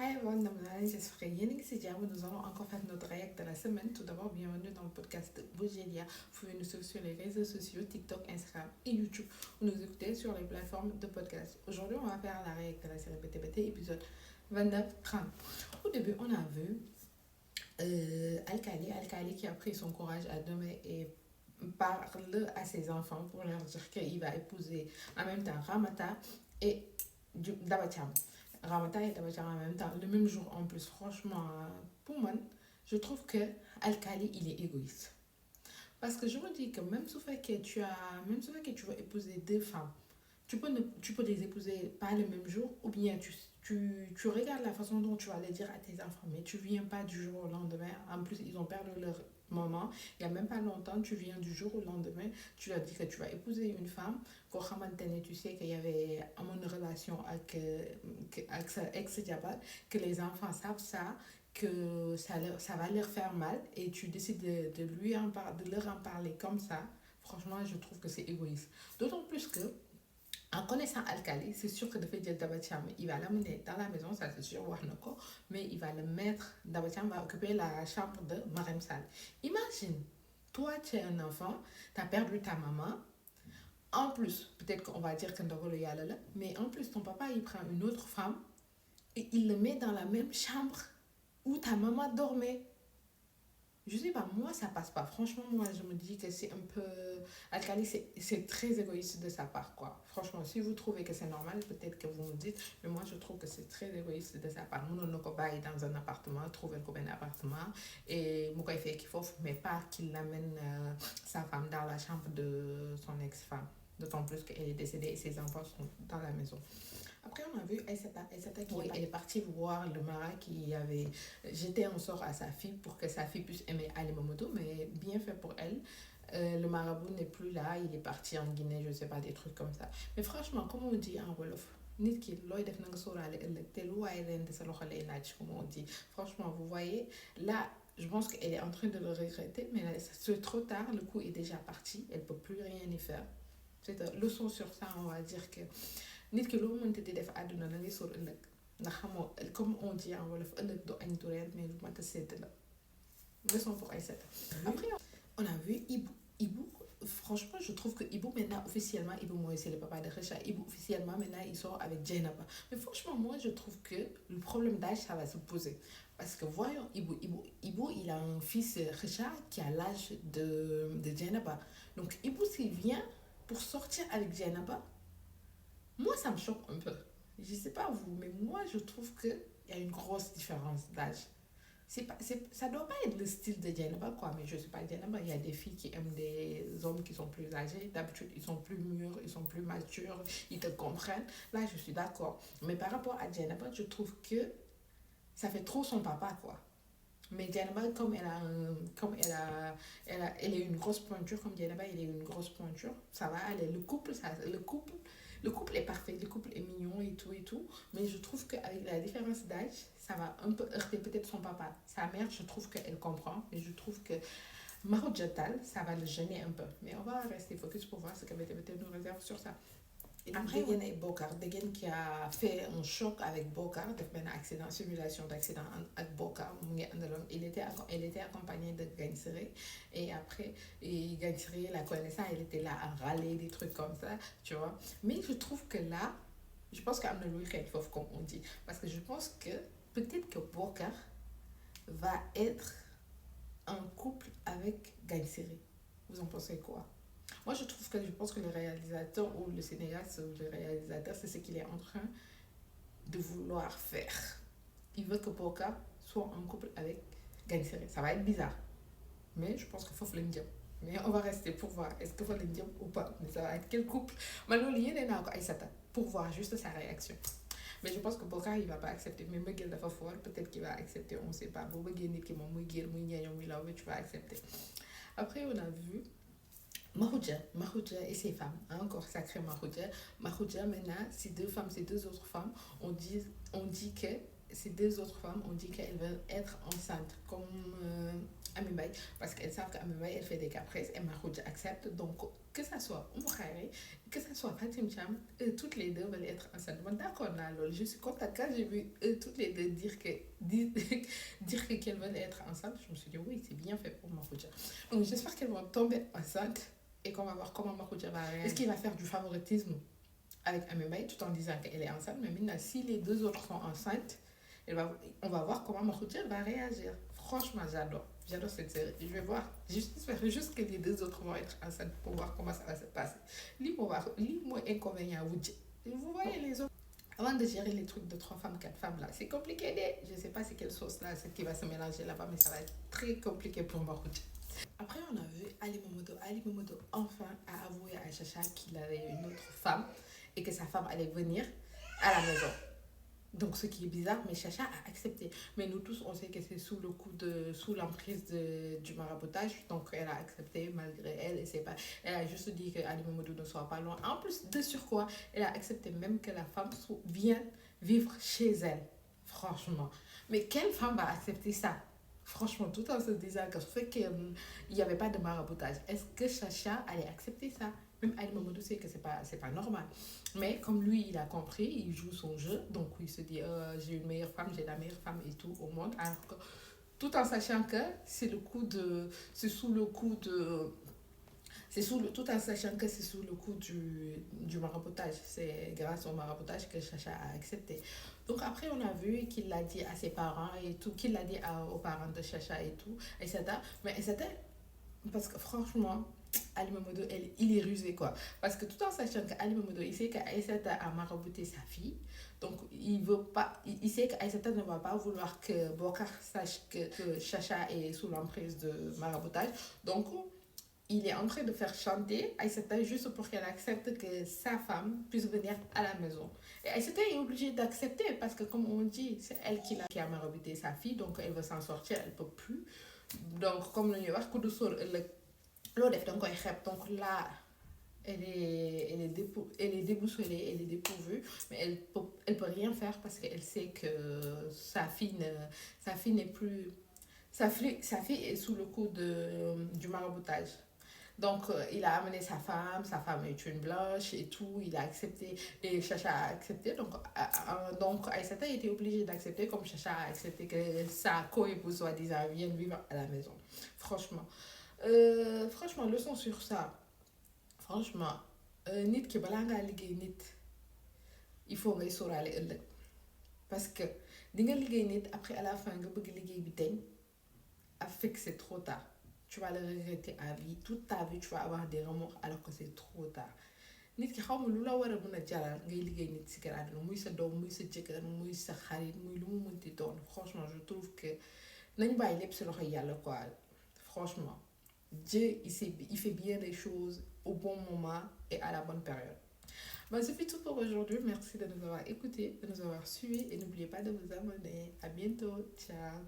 Hi everyone, j'espère que yéen a ngi ci jàmm. Nous allons encore faire notre réact de la semaine. Tout d'abord, bienvenue dans le podcast de Bougelia. Vous pouvez nous suivre sur les réseaux sociaux, TikTok, Instagram et YouTube. Vous nous écoutez sur les plateformes de podcast. Aujourd'hui, on va faire la réact de la série BTBT, épisode 29-30. Au début, on a vu Alkali qui a pris son courage à deux mains et parle à ses enfants pour leur dire qu'il va épouser en même temps Ramata et Dabacham. Ramata et Dabacham en même temps, le même jour en plus. Franchement, pour moi, je trouve que Alkali, il est égoïste. Parce que je me dis que même si tu veux épouser deux femmes, tu peux les épouser pas le même jour, ou bien tu regardes la façon dont tu vas les dire à tes enfants, mais tu viens pas du jour au lendemain. En plus, ils ont perdu leur maman. Il y a même pas longtemps, tu viens du jour au lendemain, tu leur dis que tu vas épouser une femme, tu sais qu'il y avait une relation avec sa ex-diabète, que les enfants savent ça, que ça va leur faire mal, et tu décides de leur en parler comme ça. Franchement, je trouve que c'est égoïste. D'autant plus que en connaissant Alkali, c'est sûr que de fait Dabatiam, il va l'amener dans la maison, ça c'est sûr, Warnoko, mais il va le mettre, Dabatiam va occuper la chambre de Marem Sal. Imagine, toi tu es un enfant, tu as perdu ta maman, en plus, peut-être qu'on va dire que Ndogolo Yalala, mais en plus ton papa il prend une autre femme et il le met dans la même chambre où ta maman dormait. Je sais pas, moi ça passe pas. Franchement, moi je me dis que c'est un peu. Alkali, c'est très égoïste de sa part, quoi. Franchement, si vous trouvez que c'est normal, peut-être que vous me dites, mais moi je trouve que c'est très égoïste de sa part. Nous, on pas dans un appartement, trouver un appartement, et moi fait qu'il faut, mais pas qu'il amène sa femme dans la chambre de son ex-femme. D'autant plus qu'elle est décédée et ses enfants sont dans la maison. Après, on a vu Aïssata qui elle est partie voir le Mara qui avait jeté un sort à sa fille pour que sa fille puisse aimer Ali Momoto, mais bien fait pour elle. Le marabout n'est plus là, il est parti en Guinée, je sais pas, des trucs comme ça. Mais franchement, comme on dit en Wolof, nit ki looy def na nga sóoraale ëllëg te lu waaye ren de sa loxo lay naaj, comme on dit. Franchement, vous voyez, là, je pense qu'elle est en train de le regretter, mais là, c'est trop tard, le coup est déjà parti, elle peut plus rien y faire. C'est une leçon sur ça, on va dire que nit ki loo mënti di def àdduna la ngay sóor ëllëg ndax xamoo, comme on dit en wolof, ëllëg du añ du reer mais lu mat a sedd la. Leçon pour Aïssata. Après, on a vu Ibou. Franchement, je trouve que Ibou, maintenant, officiellement, Ibou, moi, c'est le papa de Recha. Ibou, officiellement, maintenant, il sort avec Jainaba. Mais franchement, moi, je trouve que le problème d'âge, ça va se poser. Parce que voyons, Ibou, il a un fils, Recha, qui a l'âge de Jainaba. Donc, Ibou, s'il vient pour sortir avec Jainaba, moi, ça me choque un peu. Je sais pas vous, mais moi, je trouve qu'il y a une grosse différence d'âge. Ça doit pas être le style de Djenaba, quoi, mais je sais pas, Djenaba, il y a des filles qui aiment des hommes qui sont plus âgés. D'habitude, ils sont plus mûrs, ils sont plus matures, ils te comprennent. Là, je suis d'accord. Mais par rapport à Djenaba, je trouve que ça fait trop son papa, quoi. Mais Djenaba, comme elle est une grosse pointure, comme Djenaba, il est une grosse pointure, ça va aller. Le couple est parfait, le couple est mignon et tout, mais je trouve qu'avec la différence d'âge, ça va un peu heurter peut-être son papa. Sa mère, je trouve qu'elle comprend, mais je trouve que Mahou Jatal, ça va le gêner un peu. Mais on va rester focus pour voir ce que BTBT nous réserve sur ça. Après, Degen et Bokar. Degen qui a fait un choc avec Bokar, un accident, simulation d'accident avec Bokar. Il était accompagné de Gansere. Et après, Gansere la connaissant, elle était là à râler, des trucs comme ça, tu vois. Mais je trouve que là, je pense qu'Amna Louis comme on dit. Parce que je pense que peut-être que Bokar va être un couple avec Gansere. Vous en pensez quoi? Moi, je pense que le réalisateur ou le cinéaste ou le réalisateur, c'est ce qu'il est en train de vouloir faire. Il veut que Boka soit en couple avec Gansere. Ça va être bizarre, mais je pense qu'il faut l'indium. Mais on va rester pour voir est-ce qu'il faut l'indium ou pas. Mais ça va être quel couple? Maloli n'est pas Aïssata pour voir juste sa réaction. Mais je pense que Boka, il va pas accepter. Mais Miguel de Fafor, peut-être qu'il va accepter, on sait pas. Boba Guéné qui m'a Miguel, tu vas accepter. Après, on a vu Mahouja et ses femmes, hein, encore sacré Mahouja. Mahouja, maintenant, ces deux autres femmes, on dit que ces deux autres femmes ont dit qu'elles veulent être enceintes, comme Amy Mbaye, parce qu'elles savent qu'Amy Mbaye, elle fait des caprices et Marouja accepte. Donc, que ça soit Oumou Khayri, que ça soit Fatim Cham, toutes les deux veulent être enceintes. Bon, d'accord, là, lol, je suis contente quand j'ai vu toutes les deux dire qu'elles veulent être enceintes. Je me suis dit, oui, c'est bien fait pour Marouja. Donc, j'espère qu'elles vont tomber enceintes et qu'on va voir comment Marouja va réagir. Est-ce qu'il va faire du favoritisme avec Amy Mbaye tout en disant qu'elle est enceinte? Mais maintenant, si les deux autres sont enceintes, on va voir comment Marouja va réagir. Franchement, j'adore. J'adore cette série. Je vais voir. J'espère juste que les deux autres vont être enceintes pour voir comment ça va se passer. Lis-moi inconvénient. Vous voyez les autres. Avant de gérer les trucs de 3 femmes, 4 femmes là, c'est compliqué. Je ne sais pas c'est quelle sauce là, ce qui va se mélanger là-bas, mais ça va être très compliqué pour Marouja. Après, on a vu Ali Momodo. Ali Momodo, enfin, a avoué à Chacha qu'il avait une autre femme et que sa femme allait venir à la maison. Donc, ce qui est bizarre, mais Chacha a accepté. Mais nous tous, on sait que c'est sous l'emprise du maraboutage. Donc, elle a accepté malgré elle. Et c'est pas, elle a juste dit que Ali Momodo ne soit pas loin. En plus de sur quoi, elle a accepté même que la femme vienne vivre chez elle. Franchement. Mais quelle femme va accepter ça? Franchement, tout en se disant que ce fait qu'il n'y avait pas de maraboutage, est-ce que Chacha allait accepter ça? Même Ali Mamadou sait que c'est pas normal. Mais comme lui, il a compris, il joue son jeu, donc il se dit j'ai une meilleure femme, j'ai la meilleure femme et tout au monde. Alors que, tout en sachant que c'est sous le coup de tout en sachant que c'est sous le coup du maraboutage. C'est grâce au maraboutage que Chacha a accepté. Donc après, on a vu qu'il l'a dit à ses parents et tout, qu'il l'a dit aux parents de Chacha et tout, etc. Mais c'était parce que franchement, Ali Mamoudou, il est rusé quoi. Parce que tout en sachant qu'Ali Mamoudou, il sait qu'Aïssata a marabouté sa fille, donc il veut pas, il sait qu'Aïssata ne va pas vouloir que Bokar sache que Chacha est sous l'emprise de maraboutage. Donc il est en train de faire chanter Aïssata juste pour qu'elle accepte que sa femme puisse venir à la maison. Et Aïssata est obligée d'accepter parce que, comme on dit, c'est elle qui a marabouté sa fille, donc elle veut s'en sortir, elle ne peut plus. Donc, comme nous dit, coup de sort, donc là, elle est déboussolée, elle est dépourvue, mais elle peut rien faire parce qu'elle sait que sa fille n'est plus. Sa fille est sous le coup du maraboutage. Donc, il a amené sa femme est une blanche et tout, il a accepté, et Chacha a accepté. Donc Aïssata était obligée d'accepter, comme Chacha a accepté que sa co-épouse, soi-disant, vienne vivre à la maison. Franchement. Franchement, leçon sur ça. Franchement, nit ki balaa ngaa liggéey nit, il faut ngay sóoraale ëllëg. Parce que di nga liggéey nit, après à la fin nga bëgg liggéey bi deñ, avec c'est trop tard. Tu vas le regretter à vie. Toute ta vie, tu vas avoir des remords alors que c'est trop tard. Nit ki xawma lu la war a mën a jaral ngay liggéey nit si kër àdduna muy sa doom muy sa jëkkër muy sa xarit muy lu mu mënti doon. Franchement, je trouve que nañ bàyyi lépp si loxo yàlla quoi. Franchement, Dieu, il fait bien les choses au bon moment et à la bonne période. Bon, c'est tout pour aujourd'hui. Merci de nous avoir écoutés, de nous avoir suivis et n'oubliez pas de vous abonner. À bientôt. Ciao.